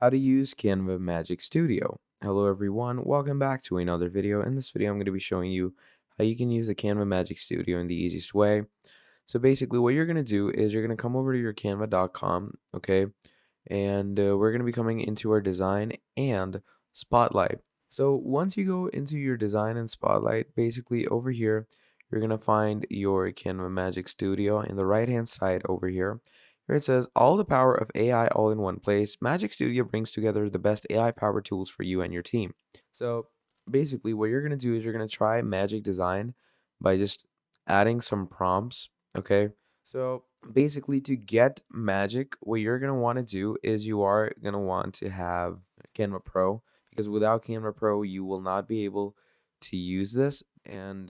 How to use Canva Magic Studio. Hello everyone, welcome back to another video. In this video, I'm going to be showing you how you can use the Canva Magic Studio in the easiest way. So basically what you're going to do is you're going to come over to your canva.com, okay? And we're going to be coming into our design and spotlight. So once you go into your design and spotlight, basically over here, you're going to find your Canva Magic Studio in the right hand side over here. Here it says, all the power of AI all in one place. Magic Studio brings together the best AI powered tools for you and your team. So basically what you're going to do is you're going to try Magic Design by just adding some prompts, okay? So basically to get Magic, what you're going to want to do is you are going to want to have Canva Pro, because without Canva Pro, you will not be able to use this. And,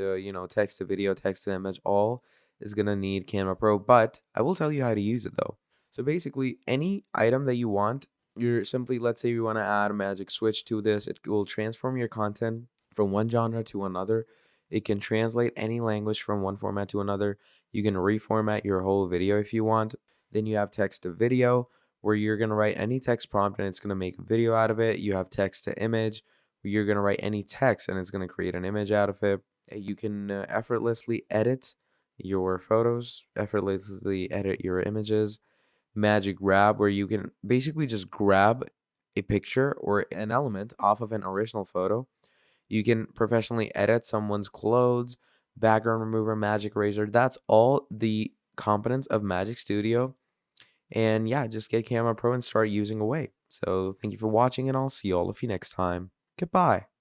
text to video, text to image, all is going to need Canva Pro, but I will tell you how to use it though. So basically, any item that you want, you're simply, let's say you want to add a magic switch to this, it will transform your content from one genre to another. It can translate any language from one format to another. You can reformat your whole video if you want. Then you have text to video, where you're going to write any text prompt and it's going to make a video out of it. You have text to image, where you're going to write any text and it's going to create an image out of it. You can effortlessly edit your photos, effortlessly edit your images. Magic grab, where you can basically just grab a picture or an element off of an original photo. You can professionally edit someone's clothes, background remover, magic eraser. That's all the components of Magic Studio. And yeah, just get Canva Pro and start using away. So thank you for watching, and I'll see all of you next time. Goodbye.